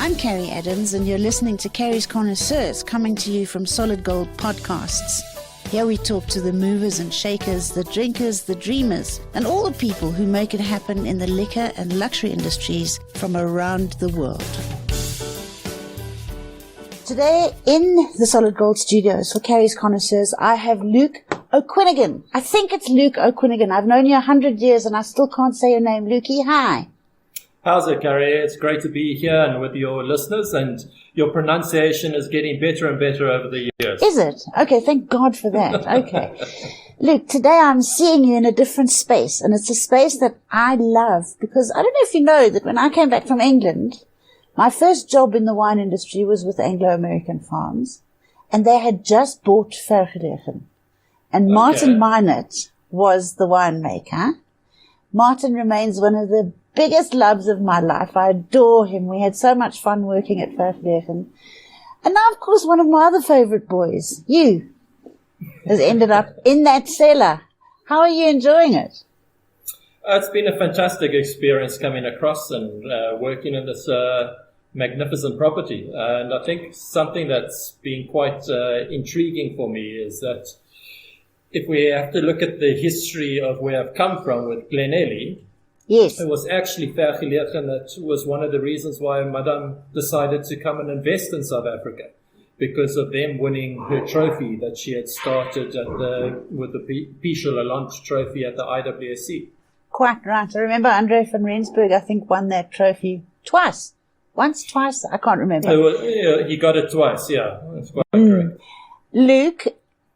I'm Carrie Adams, and you're listening to Carrie's Connoisseurs, coming to you from Solid Gold Podcasts. Here we talk to the movers and shakers, the drinkers, the dreamers, and all the people who make it happen in the liquor and luxury industries from around the world. Today in the Solid Gold Studios for Carrie's Connoisseurs, I have Luke O'Quinnigan. I think it's Luke O'Quinnigan. I've known you 100 years and I still can't say your name. Lukey, hi. How's it, Carrie? It's great to be here and with your listeners, and your pronunciation is getting better and better over the years. Is it? Okay, thank God for that. Okay. Luke, today I'm seeing you in a different space, and it's a space that I love because I don't know if you know that when I came back from England, my first job in the wine industry was with Anglo-American Farms, and they had just bought Vergelegen. And Martin Meinert was the winemaker. Martin remains one of the biggest loves of my life. I adore him. We had so much fun working at Vergelegen. And now, of course, one of my other favorite boys, you, has ended up in that cellar. How are you enjoying it? It's been a fantastic experience coming across and working in this magnificent property. And I think something that's been quite intriguing for me is that if we have to look at the history of where I've come from with Glenelly, yes, it was actually Vergelegen that was one of the reasons why Madame decided to come and invest in South Africa, because of them winning her trophy that she had started with the Pichel Lalonde trophy at the IWSC. Quite right. I remember Andre van Rensburg, I think, won that trophy twice. Once, twice, I can't remember. He got it twice, yeah. That's quite correct. Luke,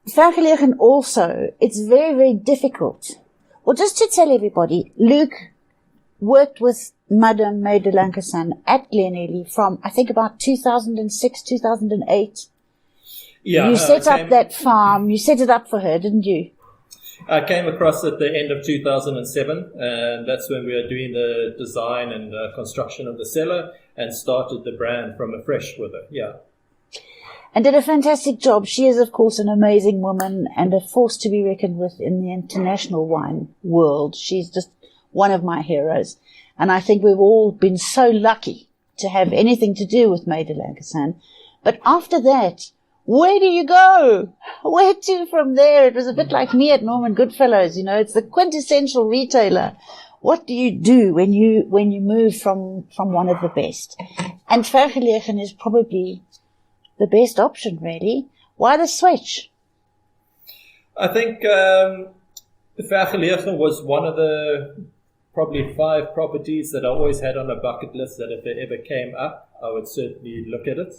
Vergelegen also, it's very, very difficult. Well, just to tell everybody, Luke worked with Madame May de Lancasan at Glenelly from, I think, about 2006, 2008. Yeah. You set up that farm. You set it up for her, didn't you? I came across at the end of 2007, and that's when we were doing the design and construction of the cellar and started the brand from afresh with her, yeah. And did a fantastic job. She is, of course, an amazing woman and a force to be reckoned with in the international wine world. She's just one of my heroes. And I think we've all been so lucky to have anything to do with May de Lancasan. But after that, where do you go? Where to from there? It was a bit like me at Norman Goodfellows, you know, it's the quintessential retailer. What do you do when you move from one of the best? And Vergelegen is probably the best option, really. Why the switch? I think Vergelegen was one of the probably 5 properties that I always had on a bucket list that if it ever came up, I would certainly look at it.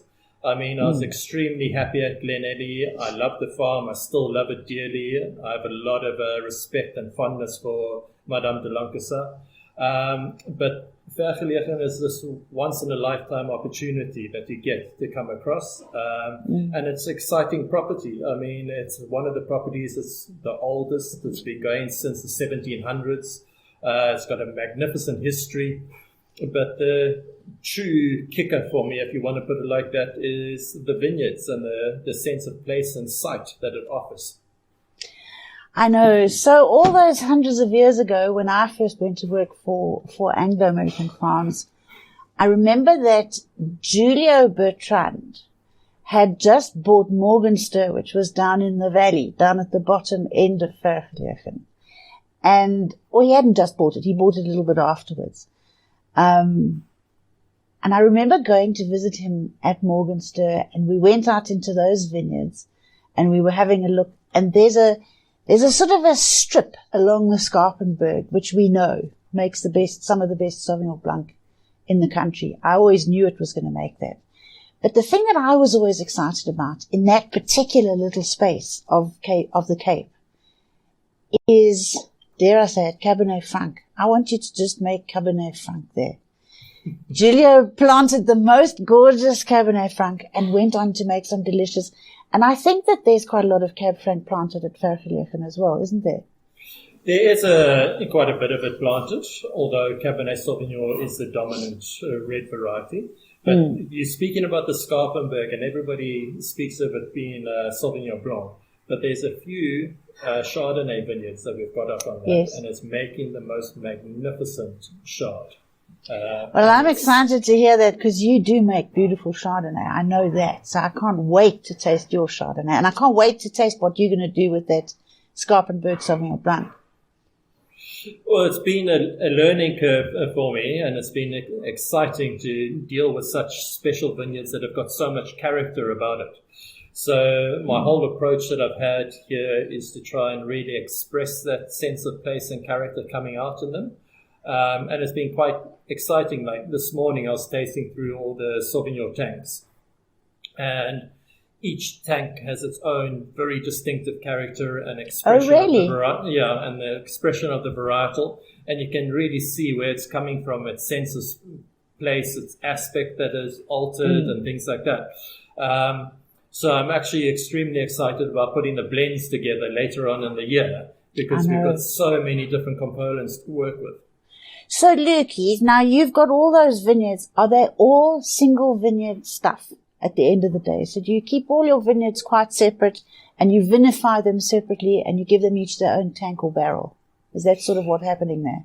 I mean, I was extremely happy at Glenelly. I love the farm. I still love it dearly. I have a lot of respect and fondness for Madame de Lancasan. But Vergelegen is this once-in-a-lifetime opportunity that you get to come across. And it's exciting property. I mean, it's one of the properties that's the oldest. It's been going since the 1700s. It's got a magnificent history. But the true kicker for me, if you want to put it like that, is the vineyards and the sense of place and sight that it offers. I know. So all those hundreds of years ago, when I first went to work for Anglo-American Farms, I remember that Julio Bertrand had just bought Morgenster, which was down in the valley, down at the bottom end of Vergelegen. And, well, he hadn't just bought it. He bought it a little bit afterwards. And I remember going to visit him at Morgenster, and we went out into those vineyards and we were having a look, and there's a sort of a strip along the Skarpenberg, which we know makes some of the best Sauvignon Blanc in the country. I always knew it was going to make that. But the thing that I was always excited about in that particular little space of the Cape is, dare I say it, Cabernet Franc. I want you to just make Cabernet Franc there. Julio planted the most gorgeous Cabernet Franc and went on to make some delicious. And I think that there's quite a lot of Cab Franc planted at Vergelegen as well, isn't there? There is quite a bit of it planted, although Cabernet Sauvignon is the dominant red variety. But you're speaking about the Skarpenberg, and everybody speaks of it being Sauvignon Blanc. But there's a few Chardonnay vineyards that we've got up on that, and it's making the most magnificent Chard. Well, I'm excited to hear that because you do make beautiful Chardonnay. I know that. So I can't wait to taste your Chardonnay. And I can't wait to taste what you're going to do with that Scarpenberg Sauvignon Blanc. Well, it's been a learning curve for me, and it's been exciting to deal with such special vineyards that have got so much character about it. So my whole approach that I've had here is to try and really express that sense of place and character coming out in them. And it's been quite exciting. Like this morning, I was tasting through all the Sauvignon tanks, and each tank has its own very distinctive character and expression. Oh, really? Of and the expression of the varietal, and you can really see where it's coming from, its sense of place, its aspect that is altered, and things like that. So I'm actually extremely excited about putting the blends together later on in the year, because we've got so many different components to work with. So, Lukey, now you've got all those vineyards. Are they all single vineyard stuff at the end of the day? So do you keep all your vineyards quite separate and you vinify them separately and you give them each their own tank or barrel? Is that sort of what's happening there?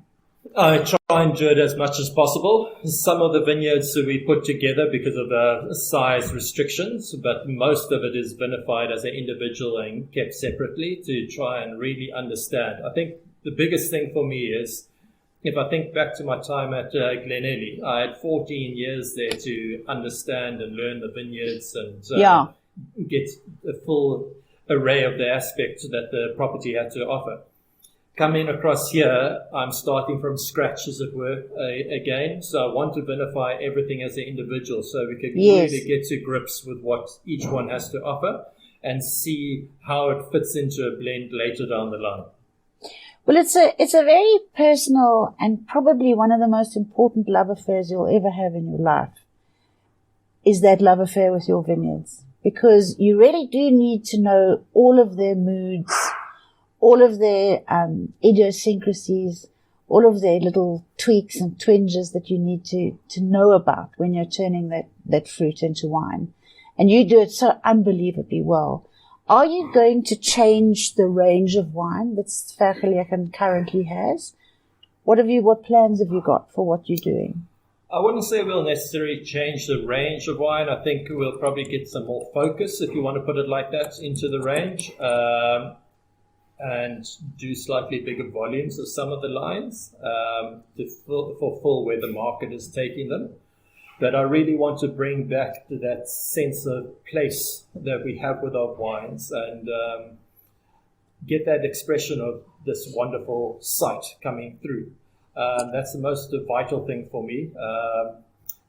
I try and do it as much as possible. Some of the vineyards we put together because of the size restrictions, but most of it is vinified as an individual and kept separately to try and really understand. I think the biggest thing for me is, if I think back to my time at Glenelly, I had 14 years there to understand and learn the vineyards and get a full array of the aspects that the property had to offer. Coming across here, I'm starting from scratch, as it were, again. So I want to vinify everything as an individual so we can really get to grips with what each one has to offer and see how it fits into a blend later down the line. Well, it's a very personal and probably one of the most important love affairs you'll ever have in your life, is that love affair with your vineyards. Because you really do need to know all of their moods, all of their idiosyncrasies, all of their little tweaks and twinges that you need to know about when you're turning that fruit into wine. And you do it so unbelievably well. Are you going to change the range of wine that Vergelegen currently has? What plans have you got for what you're doing? I wouldn't say we'll necessarily change the range of wine. I think we'll probably get some more focus, if you want to put it like that, into the range, and do slightly bigger volumes of some of the lines to fulfill where the market is taking them. But I really want to bring back to that sense of place that we have with our wines and get that expression of this wonderful sight coming through. That's the most vital thing for me.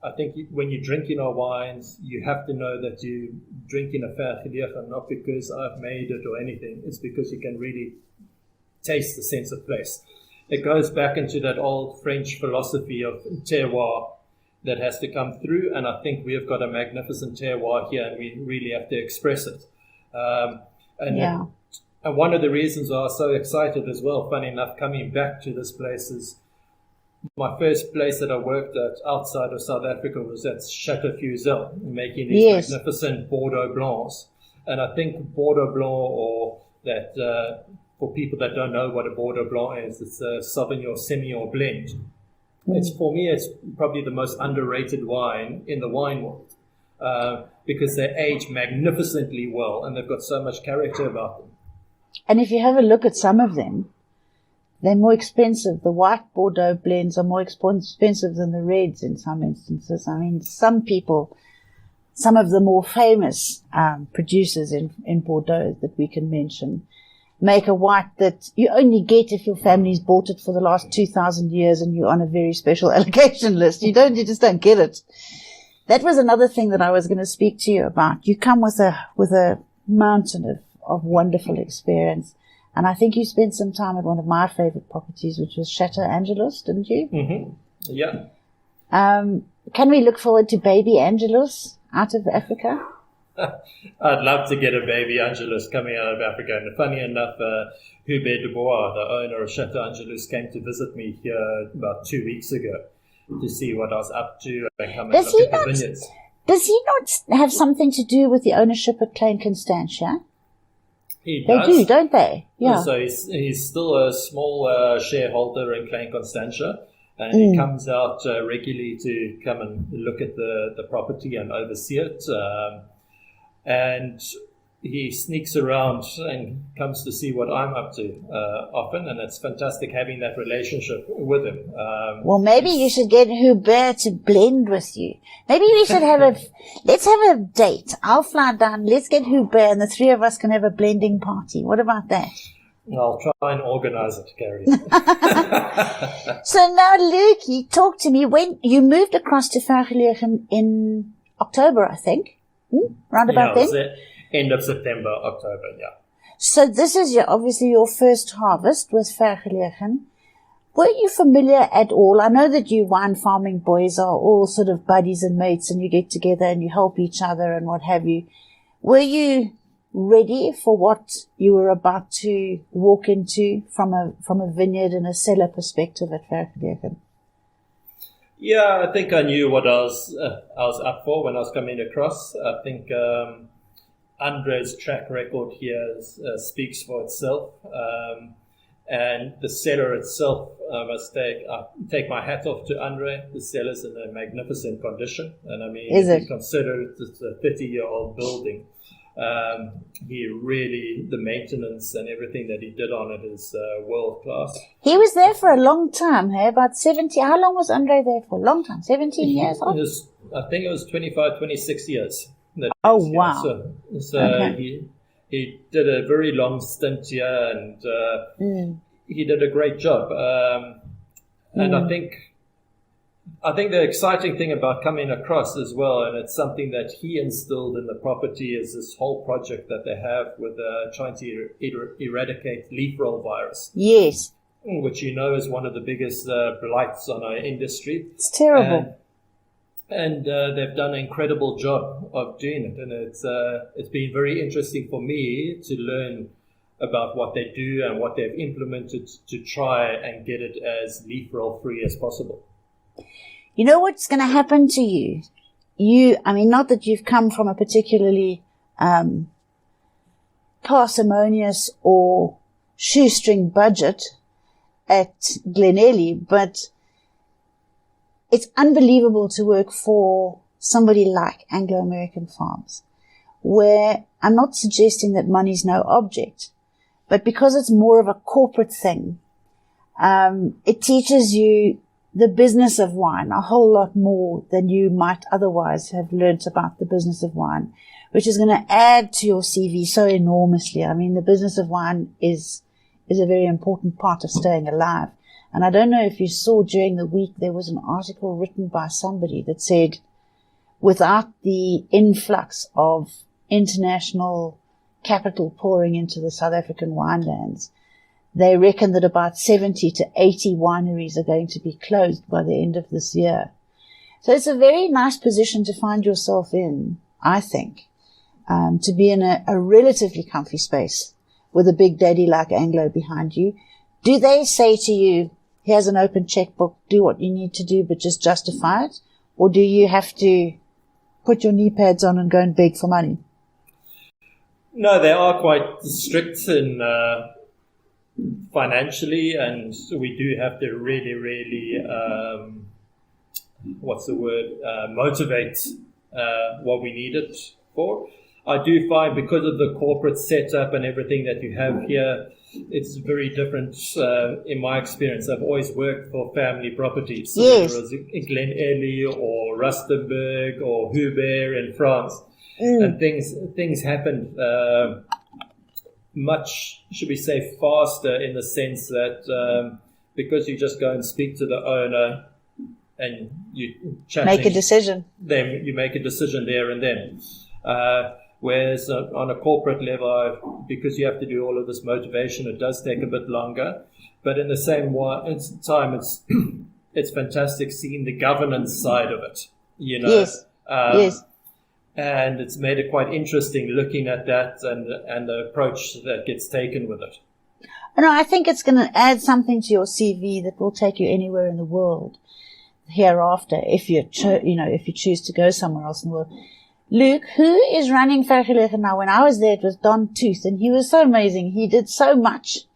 I think when you're drinking our wines, you have to know that you're drinking a Vergelegen, not because I've made it or anything. It's because you can really taste the sense of place. It goes back into that old French philosophy of terroir that has to come through, and I think we have got a magnificent terroir here, and we really have to express it. And one of the reasons I was so excited as well, funny enough, coming back to this place is my first place that I worked at outside of South Africa was at Chateau Fuzel, making these magnificent Bordeaux Blancs. And I think Bordeaux Blanc, or that for people that don't know what a Bordeaux Blanc is, it's a Sauvignon Semillon blend. For me, it's probably the most underrated wine in the wine world because they age magnificently well and they've got so much character about them. And if you have a look at some of them, they're more expensive. The white Bordeaux blends are more expensive than the reds in some instances. I mean, some of the more famous producers in Bordeaux that we can mention make a white that you only get if your family's bought it for the last 2,000 years and you're on a very special allocation list. You just don't get it. That was another thing that I was going to speak to you about. You come with a mountain of wonderful experience. And I think you spent some time at one of my favorite properties, which was Chateau Angelus, didn't you? Mm-hmm. Yeah. Can we look forward to baby Angelus out of Africa? I'd love to get a baby Angelus coming out of Africa. And funny enough, Hubert Dubois, the owner of Chateau Angelus, came to visit me here about 2 weeks ago to see what I was up to and come and look at the vineyards. Does he not have something to do with the ownership at Klein Constantia? He does. They do, don't they? Yeah. So he's still a small shareholder in Klein Constantia. And he comes out regularly to come and look at the property and oversee it. And he sneaks around and comes to see what I'm up to often, and it's fantastic having that relationship with him. Well, maybe you should get Hubert to blend with you. Maybe we should let's have a date. I'll fly down, let's get Hubert, and the three of us can have a blending party. What about that? I'll try and organize it, Gary. So now, Luke, talk to me. When you moved across to Vergelegen in October, I think, round about then? End of September, October, yeah. So this is obviously your first harvest with Vergelegen. Were you familiar at all? I know that you wine farming boys are all sort of buddies and mates, and you get together and you help each other and what have you. Were you ready for what you were about to walk into from a vineyard and a cellar perspective at Vergelegen? Yeah, I think I knew what I was up for when I was coming across. I think Andre's track record here speaks for itself, and the cellar itself. I must take my hat off to Andre. The cellar's in a magnificent condition, and I mean, if you consider it's a 30-year-old building, the maintenance and everything that he did on it is world class. He was there for a long time, hey? About 70. How long was Andre there for? A long time, 17 years? I think it was 25, 26 years. Oh, wow. So okay. He did a very long stint here, and he did a great job. And I think the exciting thing about coming across as well, and it's something that he instilled in the property, is this whole project that they have with trying to eradicate leaf roll virus. Yes. Which is one of the biggest blights on our industry. It's terrible. And they've done an incredible job of doing it. And it's been very interesting for me to learn about what they do and what they've implemented to try and get it as leaf roll free as possible. You know what's going to happen to you? Not that you've come from a particularly parsimonious or shoestring budget at Glenelly, but it's unbelievable to work for somebody like Anglo-American Farms, where I'm not suggesting that money's no object, but because it's more of a corporate thing, it teaches you the business of wine a whole lot more than you might otherwise have learnt about the business of wine, which is going to add to your CV so enormously. I mean, the business of wine is a very important part of staying alive. And I don't know if you saw during the week, there was an article written by somebody that said, without the influx of international capital pouring into the South African winelands, they reckon that about 70 to 80 wineries are going to be closed by the end of this year. So it's a very nice position to find yourself in, I think, to be in a relatively comfy space with a big daddy like Anglo behind you. Do they say to you, here's an open checkbook, do what you need to do, but just justify it? Or do you have to put your knee pads on and go and beg for money? No, they are quite strict in financially, and we do have to really, motivate what we need it for. I do find because of the corporate setup and everything that you have here, it's very different in my experience. I've always worked for family properties. So yes. Whether it was Glenelly or Rustenburg or Hubert in France. And things happened much, should we say, faster, in the sense that because you just go and speak to the owner and you make a decision. Then you make a decision there and then. Whereas on a corporate level, because you have to do all of this motivation, it does take a bit longer. But in the same time, it's fantastic seeing the governance side of it. Yes. Yes. And it's made it quite interesting looking at that and the approach that gets taken with it. No, I think it's going to add something to your CV that will take you anywhere in the world hereafter if you choose to go somewhere else in the world. Luke, who is running Vergelegen now? When I was there, it was Don Tooth, and he was so amazing. He did so much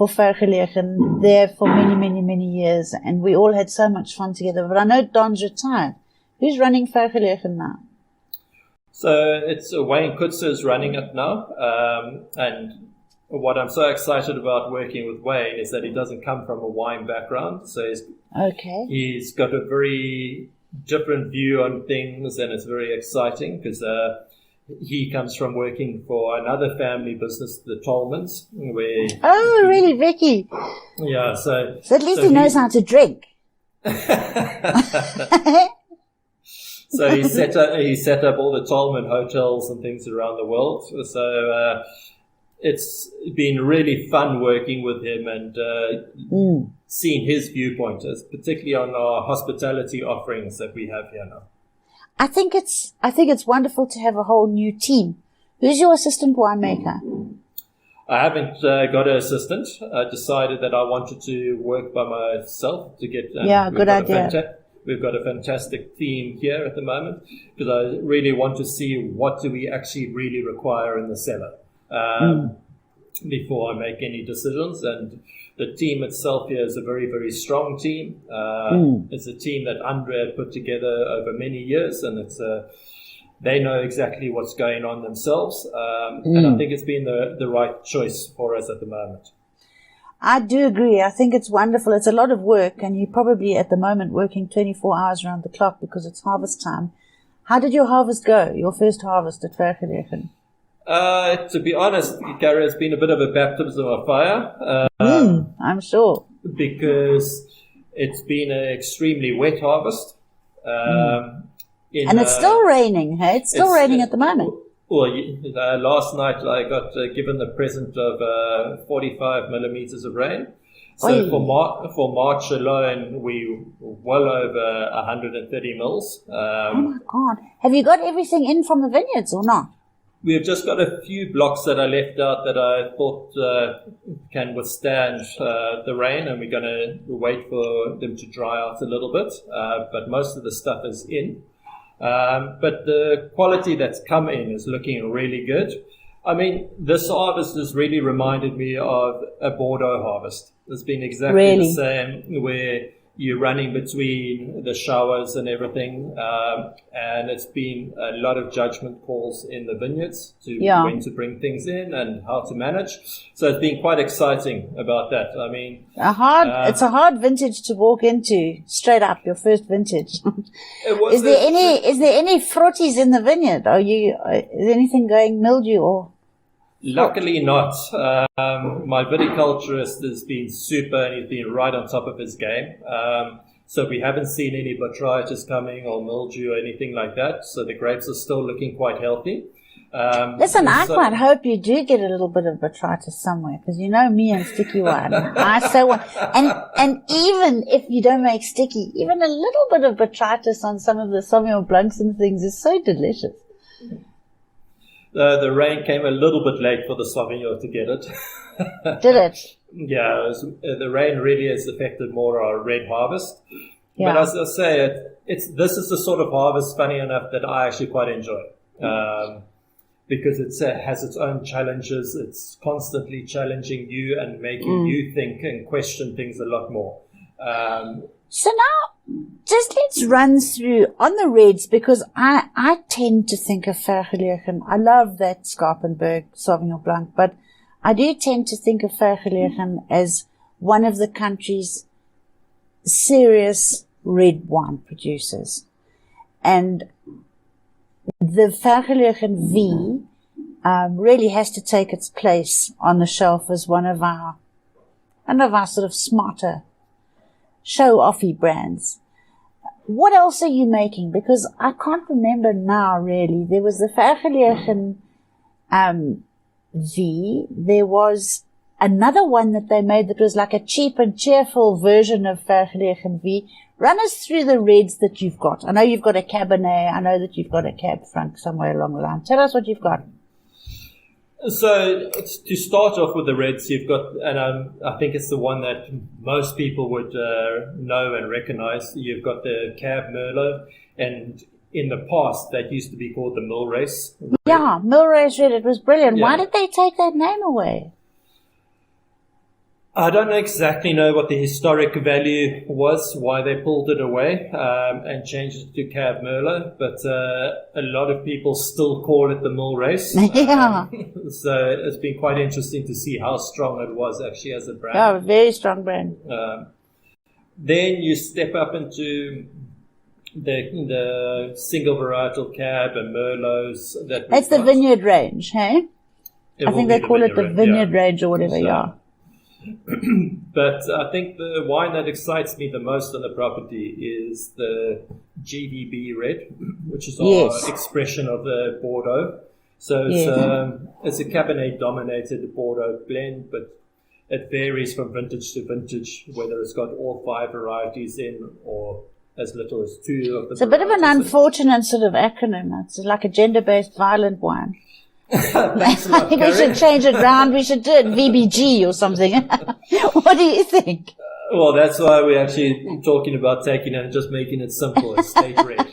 for Vergelegen there for many, many, many years, and we all had so much fun together. But I know Don's retired. Who's running Vergelegen now? So it's Wayne Kutzer is running it now, and what I'm so excited about working with Wayne is that he doesn't come from a wine background, so he's got a very different view on things, and it's very exciting because he comes from working for another family business, the Tolmans, where really, Vicky? Yeah, so at least he knows how to drink. So he set up all the Tolman hotels and things around the world. So it's been really fun working with him and seeing his viewpoint, particularly on our hospitality offerings that we have here now. I think it's wonderful to have a whole new team. Who's your assistant winemaker? I haven't got an assistant. I decided that I wanted to work by myself to get. Good idea. We've got a fantastic team here at the moment because I really want to see what do we actually really require in the cellar before I make any decisions. And the team itself here is a very, very strong team. It's a team that Andre had put together over many years, and they know exactly what's going on themselves. And I think it's been the right choice for us at the moment. I do agree. I think it's wonderful. It's a lot of work, and you're probably at the moment working 24 hours around the clock because it's harvest time. How did your harvest go, your first harvest at Vergelegen? To be honest, Gary, it's been a bit of a baptism of fire. I'm sure. Because it's been an extremely wet harvest. And it's still raining, hey? It's still raining at the moment. Well, last night I got given the present of 45 millimeters of rain. So for March alone, we well over 130 mils. Oh my God. Have you got everything in from the vineyards or not? We've just got a few blocks that I left out that I thought can withstand the rain, and we're going to wait for them to dry out a little bit. But most of the stuff is in. But the quality that's come in is looking really good. I mean, this harvest has really reminded me of a Bordeaux harvest. It's been exactly the same, where you're running between the showers and everything. And it's been a lot of judgment calls in the vineyards to when to bring things in and how to manage. So it's been quite exciting about that. I mean, it's a hard vintage to walk into, straight up, your first vintage. Is there any frotties in the vineyard? Is anything going mildew or? Luckily not. My viticulturist has been super, and he's been right on top of his game. So we haven't seen any botrytis coming or mildew or anything like that. So the grapes are still looking quite healthy. Listen, I quite hope you do get a little bit of botrytis somewhere, because you know me and sticky wine. I so want, and even if you don't make sticky, even a little bit of botrytis on some of the Sauvignon Blancs and things is so delicious. The rain came a little bit late for the Sauvignon to get it. Did it? Yeah, the rain really has affected more our red harvest. Yeah. But as I say, this is the sort of harvest, funny enough, that I actually quite enjoy. Because it has its own challenges. It's constantly challenging you and making you think and question things a lot more. So now, just let's run through on the reds, because I tend to think of Vergelegen. I love that Schapenberg Sauvignon Blanc, but I do tend to think of Vergelegen as one of the country's serious red wine producers. And the Vergelegen V really has to take its place on the shelf as one of our sort of smarter show-offy brands. What else are you making? Because I can't remember now, really. There was the Vergelegen V. There was another one that they made that was like a cheap and cheerful version of Vergelegen V. Run us through the reds that you've got. I know you've got a Cabernet. I know that you've got a Cab Franc somewhere along the line. Tell us what you've got. So to start off with the reds, you've got, and I think it's the one that most people would know and recognize. You've got the Cab Merlot, and in the past that used to be called the Millrace. Yeah, Millrace Red. It was brilliant. Yeah. Why did they take that name away? I don't exactly know what the historic value was, why they pulled it away and changed it to Cab Merlot, but a lot of people still call it the Mill Race. Yeah. So it's been quite interesting to see how strong it was actually as a brand. Oh, a very strong brand. Then you step up into the single varietal Cab and Merlots. That's the vineyard range, hey? I think they call it the vineyard range or whatever, yeah. But I think the wine that excites me the most on the property is the GVB Red, which is our expression of the Bordeaux. So it's a Cabernet-dominated Bordeaux blend, but it varies from vintage to vintage, whether it's got all 5 varieties in or as little as 2 of the It's a bit of an unfortunate sort of acronym. It's like a gender-based violent wine. Thanks a lot, I think we should change it round. We should do it VBG or something. What do you think? Well, that's why we're actually talking about taking it and just making it simple. It's state red.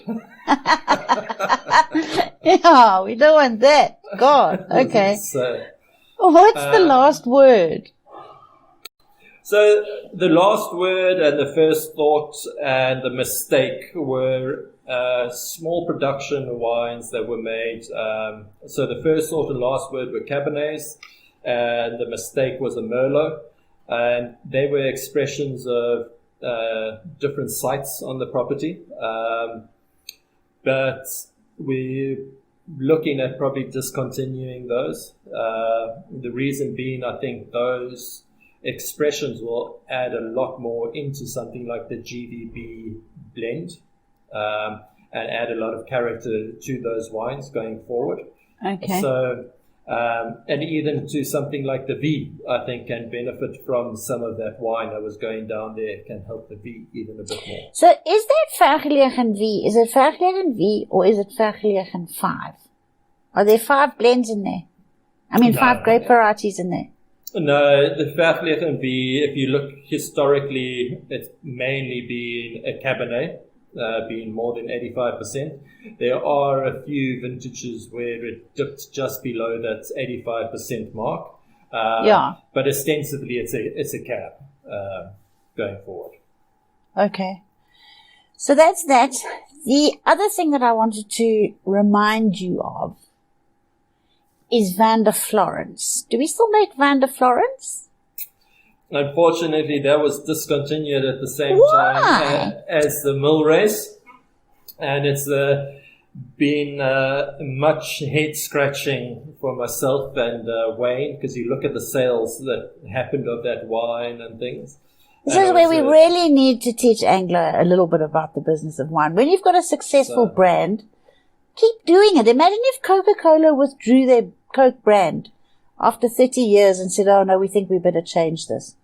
Yeah, we don't want that. God, okay. So, what's the last word? So the last word and the first thought and the mistake were small production wines that were made. So the first thought and last word were Cabernets, and the mistake was a Merlot. And they were expressions of different sites on the property. But we're looking at probably discontinuing those. The reason being, I think those expressions will add a lot more into something like the GVB blend and add a lot of character to those wines going forward. Okay. So, and even to something like the V, I think can benefit from some of that wine that was going down there, can help the V even a bit more. So is that Vergelegen V? Is it Vergelegen V or is it Vergelegen 5? Are there 5 blends in there? I mean, 5 grape varieties in there? No, the Vergelegen V, if you look historically, it's mainly been a Cabernet, being more than 85%. There are a few vintages where it dipped just below that 85% mark. But ostensibly it's a Cab going forward. Okay. So that's that. The other thing that I wanted to remind you of is Vin de Florence. Do we still make Vin de Florence? Unfortunately, that was discontinued at the same time as the Mill Race. And it's been much head scratching for myself and Wayne, because you look at the sales that happened of that wine and things. This is where we really need to teach Anglo a little bit about the business of wine. When you've got a successful brand, keep doing it. Imagine if Coca-Cola withdrew their Coke brand after 30 years and said, oh no, we think we better change this.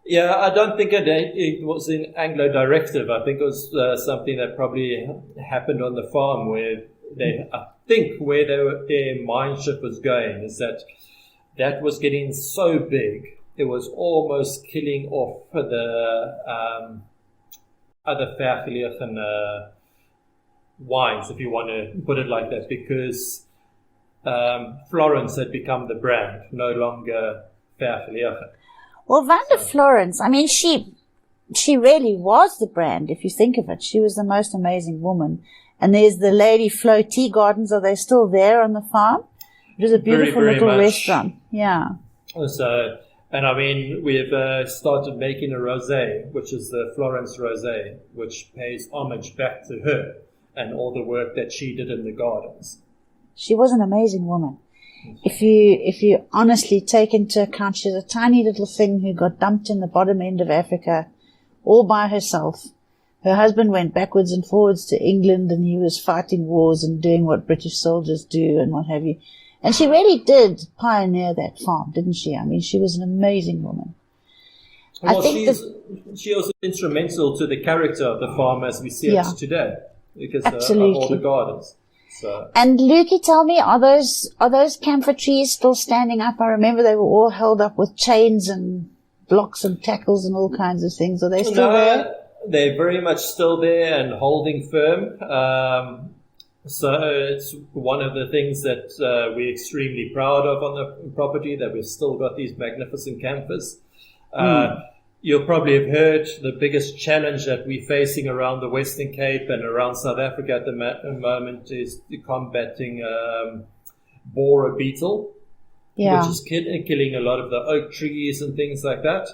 Yeah, I don't think it was an Anglo directive. I think it was something that probably happened on the farm where I think where their mind shift was going is that was getting so big, it was almost killing off the other Vergelegen wines, if you want to put it like that, because Florence had become the brand, no longer Vergelegen. Well, Vin de Florence, I mean, she really was the brand, if you think of it. She was the most amazing woman. And there's the Lady Flo Tea Gardens. Are they still there on the farm? It was a beautiful very little much. Restaurant. Yeah. So, and I mean, we've started making a rosé, which is the Florence Rosé, which pays homage back to her and all the work that she did in the gardens. She was an amazing woman. If you honestly take into account, she's a tiny little thing who got dumped in the bottom end of Africa all by herself. Her husband went backwards and forwards to England, and he was fighting wars and doing what British soldiers do and what have you. And she really did pioneer that farm, didn't she? I mean, she was an amazing woman. Well, she was instrumental to the character of the farm as we see it today, because of all the gardens. So. And Lukey, tell me, are those camphor trees still standing up? I remember they were all held up with chains and blocks and tackles and all kinds of things. Are they still there? They're very much still there and holding firm. So it's one of the things that we're extremely proud of on the property, that we've still got these magnificent camphors. You'll probably have heard the biggest challenge that we're facing around the Western Cape and around South Africa at the moment is combating borer beetle, which is killing a lot of the oak trees and things like that.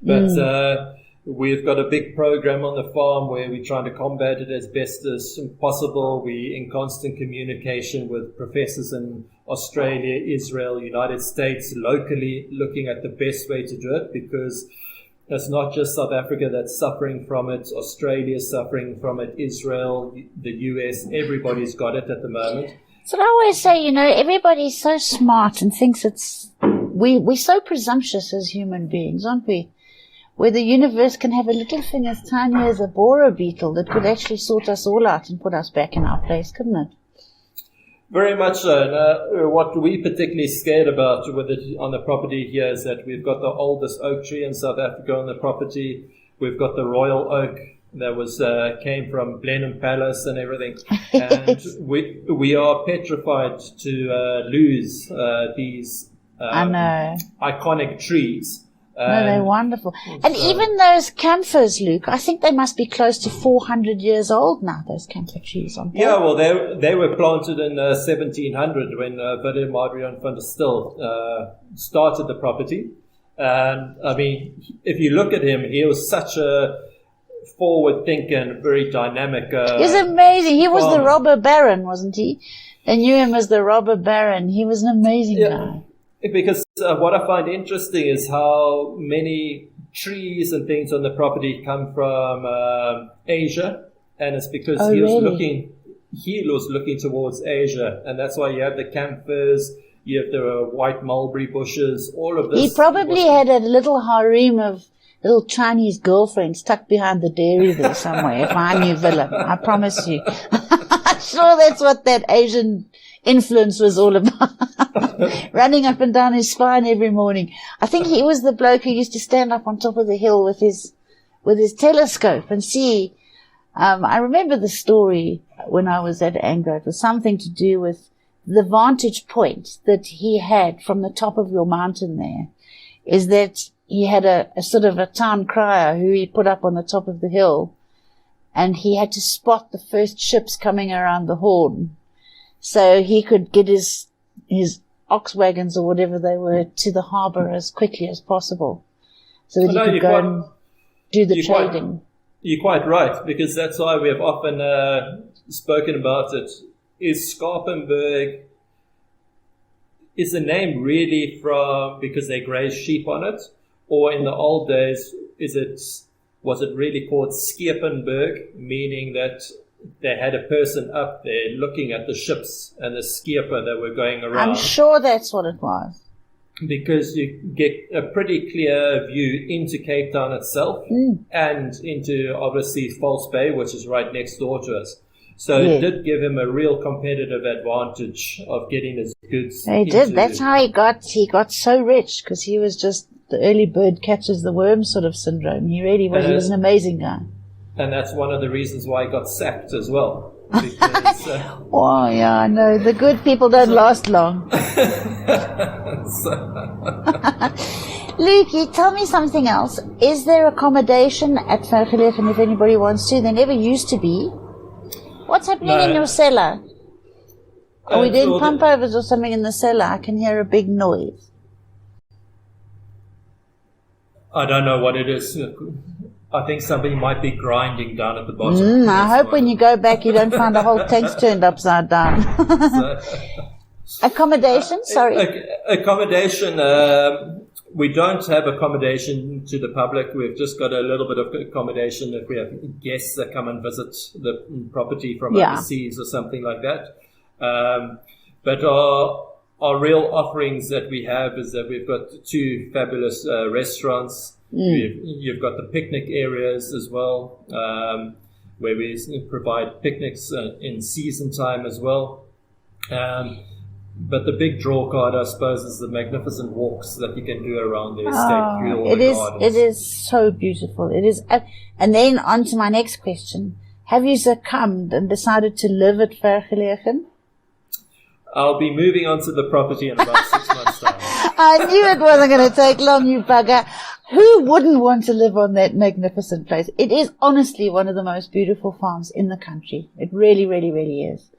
But we've got a big program on the farm where we're trying to combat it as best as possible. We're in constant communication with professors in Australia, Israel, United States, locally, looking at the best way to do it, because it's not just South Africa that's suffering from it. Australia's suffering from it. Israel, the US, everybody's got it at the moment. So I always say, everybody's so smart and thinks we're so presumptuous as human beings, aren't we? Where the universe can have a little thing as tiny as a borer beetle that could actually sort us all out and put us back in our place, couldn't it? Very much so. What we're particularly scared about with it on the property here is that we've got the oldest oak tree in South Africa on the property. We've got the royal oak that was came from Blenheim Palace and everything. And we are petrified to lose these iconic trees. No, they're wonderful. And even those camphors, Luke, I think they must be close to 400 years old now, those camphor trees, aren't they? Yeah, well, they were planted in 1700 when Willem Adrian van der Stil started the property. And, I mean, if you look at him, he was such a forward-thinking, very dynamic He's amazing. He was the robber baron, wasn't he? They knew him as the robber baron. He was an amazing guy. Because what I find interesting is how many trees and things on the property come from Asia, and it's because he was looking towards Asia, and that's why you have the camphors, you have the white mulberry bushes, all of this. He probably had a little harem of little Chinese girlfriends tucked behind the dairy there somewhere, if I knew Willem, I promise you. I'm sure that's what that Asian influence was all about. Running up and down his spine every morning. I think he was the bloke who used to stand up on top of the hill with his telescope and see. I remember the story when I was at Anglo. It was something to do with the vantage point that he had from the top of your mountain there, is that he had a sort of a town crier who he put up on the top of the hill, and he had to spot the first ships coming around the Horn so he could get his ox wagons or whatever they were to the harbour as quickly as possible so that he could go and do the trading. You're quite right, because that's why we have often spoken about it. Is Skarpenberg, is the name really from because they graze sheep on it? Or in the old days, was it really called Skepenberg, meaning that they had a person up there looking at the ships and the skeper that were going around? I'm sure that's what it was. Because you get a pretty clear view into Cape Town itself and into, obviously, False Bay, which is right next door to us. So it did give him a real competitive advantage of getting his goods. He did. That's how he got so rich, because he was just the early bird catches the worm sort of syndrome. He really was. He was an amazing guy. And that's one of the reasons why he got sacked as well. Because, oh, yeah, I know. The good people don't last long. Luke, tell me something else. Is there accommodation at Vergelegen if anybody wants to? There never used to be. What's happening in your cellar? Are we doing pump overs or something in the cellar? I can hear a big noise. I don't know what it is. I think somebody might be grinding down at the bottom. I hope when you go back you don't find the whole tank's turned upside down. Accommodation? Sorry. Accommodation. We don't have accommodation to the public. We've just got a little bit of accommodation if we have guests that come and visit the property from overseas or something like that. But our real offerings that we have is that we've got 2 fabulous restaurants. You've got the picnic areas as well, where we provide picnics in season time as well. But the big draw card, I suppose, is the magnificent walks that you can do around the estate through all the gardens. It is so beautiful. It is. And then on to my next question. have you succumbed and decided to live at Vergelegen? I'll be moving onto the property in about 6 months' time. I knew it wasn't going to take long, you bugger. Who wouldn't want to live on that magnificent place? It is honestly one of the most beautiful farms in the country. It really, really, really is.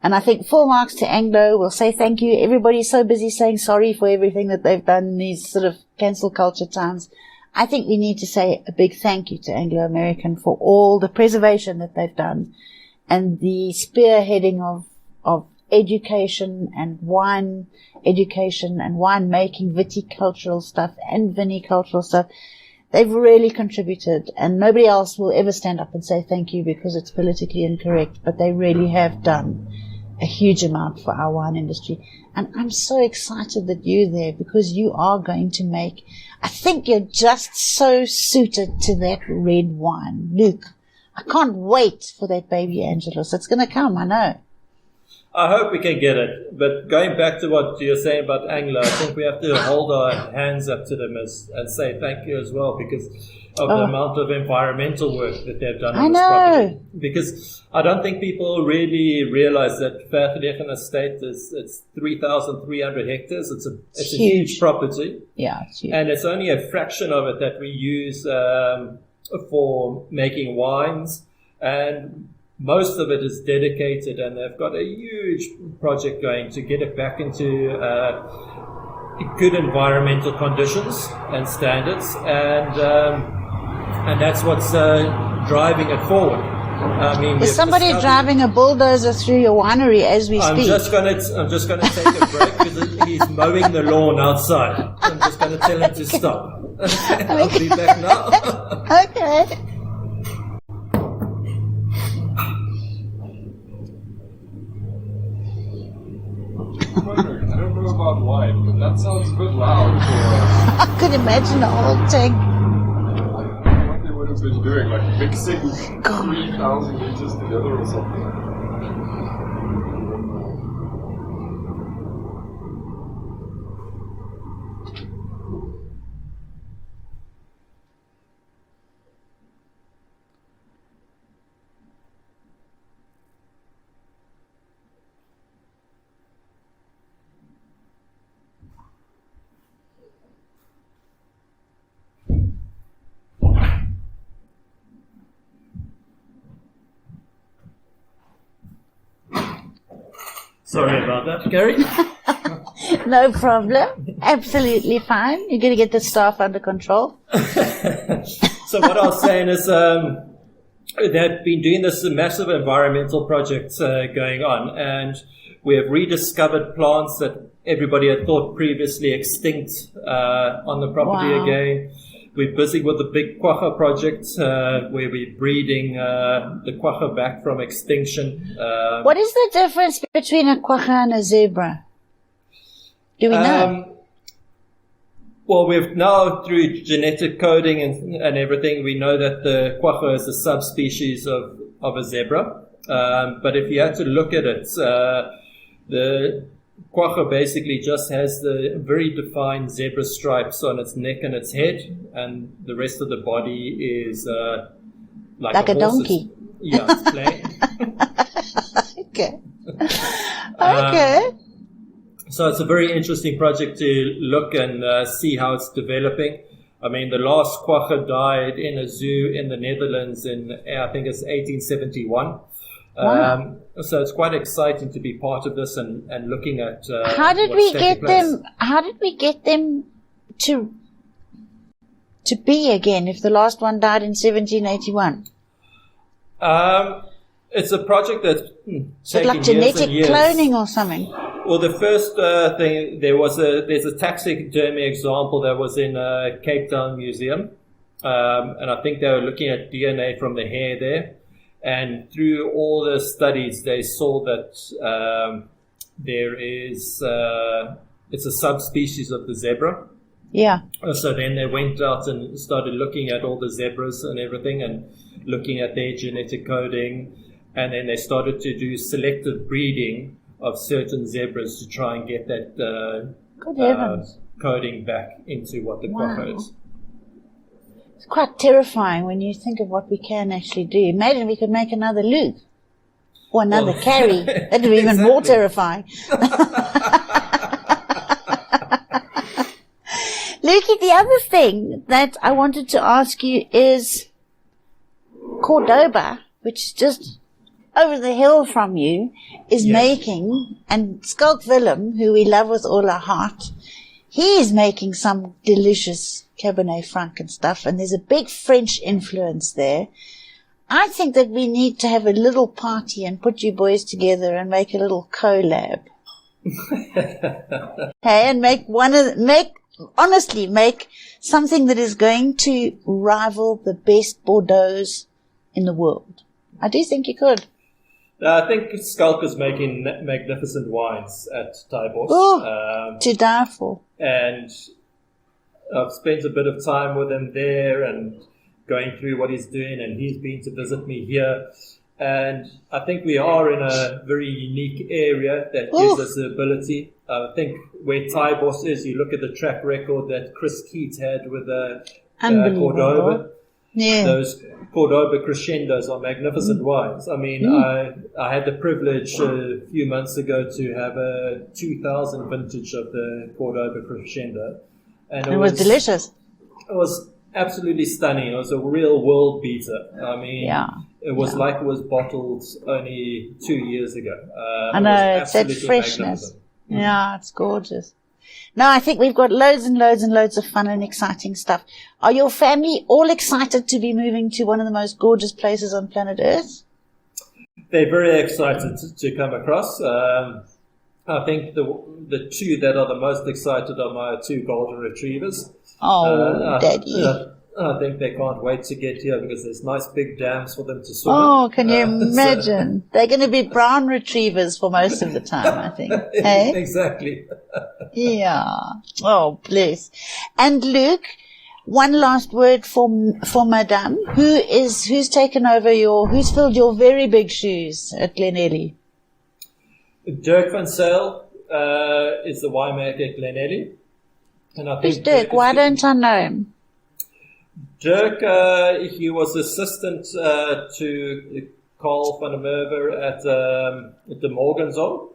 And I think full marks to Anglo. We'll say thank you. Everybody's so busy saying sorry for everything that they've done in these sort of cancel culture times. I think we need to say a big thank you to Anglo American for all the preservation that they've done and the spearheading of education and wine education and winemaking, viticultural stuff and vinicultural stuff. They've really contributed, and nobody else will ever stand up and say thank you because it's politically incorrect, but they really have done a huge amount for our wine industry. And I'm so excited that you're there because you are going to make, I think you're just so suited to that red wine. Luke, I can't wait for that baby Angelus. It's going to come, I know. I hope we can get it. But going back to what you're saying about Anglo, I think we have to hold our hands up to them and say thank you as well because of the amount of environmental work that they've done on this property. Because I don't think people really realize that Vergelegen Estate it's 3,300 hectares. It's a huge property. Yeah, it's huge. And it's only a fraction of it that we use for making wines. And most of it is dedicated, and they've got a huge project going to get it back into good environmental conditions and standards, and that's what's driving it forward. I mean, is somebody driving a bulldozer through your winery as we speak? I'm just going to take a break because he's mowing the lawn outside. I'm just going to tell him to stop. I'll be back now. Okay. I don't know about wine, but that sounds a bit loud for I could imagine a whole tank. I don't know what they would have been doing, like mixing 3,000 liters together or something. Sorry about that, Gary. No problem. Absolutely fine. You're going to get the staff under control. So what I was saying is they've been doing this massive environmental project going on, and we have rediscovered plants that everybody had thought previously extinct on the property again. We're busy with the big quagga project where we're breeding the quagga back from extinction. What is the difference between a quagga and a zebra? Do we know? Well, we've now, through genetic coding and everything, we know that the quagga is a subspecies of a zebra. But if you had to look at it, the quagga basically just has the very defined zebra stripes on its neck and its head, and the rest of the body is like a donkey. Yeah, it's plain. Okay. Okay. So it's a very interesting project to look and see how it's developing. I mean, the last quagga died in a zoo in the Netherlands in, I think it's 1871. Wow. So it's quite exciting to be part of this and looking at how did we get them? How did we get them to be again? If the last one died in 1781, it's a project that's taken like genetic years cloning or something. Well, the first thing there's a taxidermy example that was in Cape Town Museum, and I think they were looking at DNA from the hair there. And through all the studies, they saw that there is it's a subspecies of the zebra. Yeah. So then they went out and started looking at all the zebras and everything, and looking at their genetic coding, and then they started to do selective breeding of certain zebras to try and get that Good heavens. Coding back into what the quagga is. It's quite terrifying when you think of what we can actually do. Imagine we could make another Luke or another Carrie. That would be even more terrifying. Lukey, the other thing that I wanted to ask you is Cordoba, which is just over the hill from you, is making, and Skalk Willem, who we love with all our heart, he is making some delicious Cabernet Franc and stuff, and there's a big French influence there. I think that we need to have a little party and put you boys together and make a little collab. Hey, and make something that is going to rival the best Bordeaux's in the world. I do think you could. I think Skalk is making magnificent wines at Taibos. To die for. And I've spent a bit of time with him there and going through what he's doing, and he's been to visit me here. And I think we are in a very unique area that gives us the ability. I think where Taibos is, you look at the track record that Chris Keats had with Cordoba. Yeah. Those Cordoba crescendos are magnificent wines. I mean, I had the privilege a few months ago to have a 2000 vintage of the Cordoba crescendo. And it was delicious. It was absolutely stunning. It was a real world beater. I mean, it was like it was bottled only 2 years ago. I know, it's that freshness. Yeah, it's gorgeous. No, I think we've got loads and loads and loads of fun and exciting stuff. Are your family all excited to be moving to one of the most gorgeous places on planet Earth? They're very excited to come across. I think the two that are the most excited are my two golden retrievers. Oh, Daddy. I think they can't wait to get here because there's nice big dams for them to swim in. Oh, can you imagine? They're going to be brown retrievers for most of the time, I think. Hey? Exactly. Yeah. Oh, bless. And Luke, one last word for Madame. Who's taken over who's filled your very big shoes at Glenelly? Dirk van Zyl is the winemaker at Glenelly. And I think Who's Dirk? Why don't I know him? Dirk, he was assistant to Carl van der Merwe at the Morganzon,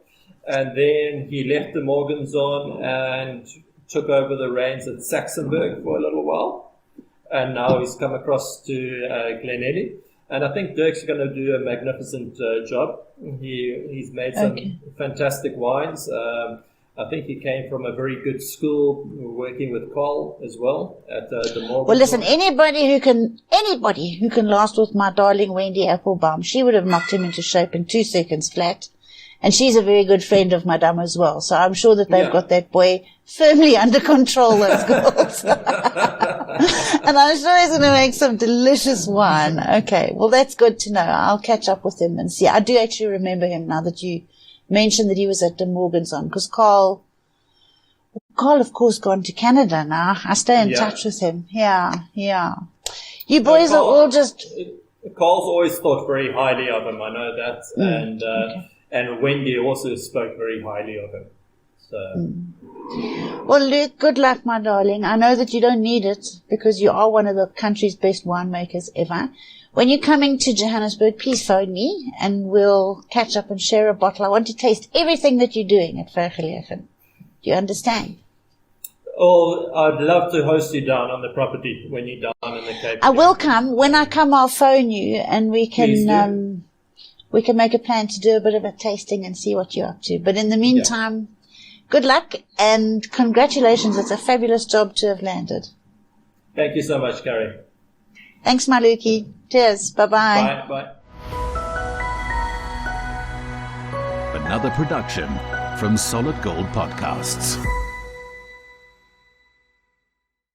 and then he left the Morganzon and took over the reins at Saxonburg for a little while, and now he's come across to Glenelly. And I think Dirk's going to do a magnificent job. He's made some fantastic wines. I think he came from a very good school working with Carl as well at the Morgan. Well, listen, anybody who can last with my darling Wendy Applebaum, she would have knocked him into shape in 2 seconds flat. And she's a very good friend of Madame as well. So I'm sure that they've got that boy firmly under control, those girls. And I'm sure he's going to make some delicious wine. Okay, well, that's good to know. I'll catch up with him and see. I do actually remember him now that you mentioned that he was at the Morganson, because Carl, of course, gone to Canada now. I stay in touch with him. Yeah. You boys are all just... Carl's always thought very highly of him, I know that. And Wendy also spoke very highly of him. So. Well, Luke, good luck, my darling. I know that you don't need it because you are one of the country's best winemakers ever. When you're coming to Johannesburg, please phone me and we'll catch up and share a bottle. I want to taste everything that you're doing at Vergelegen. Do you understand? Oh, I'd love to host you down on the property when you're down in the Cape. I will come. When I come, I'll phone you and we can make a plan to do a bit of a tasting and see what you're up to. But in the meantime, good luck and congratulations. It's a fabulous job to have landed. Thank you so much, Carrie. Thanks, my Lukey. Cheers. Bye-bye. Bye. Another production from Solid Gold Podcasts.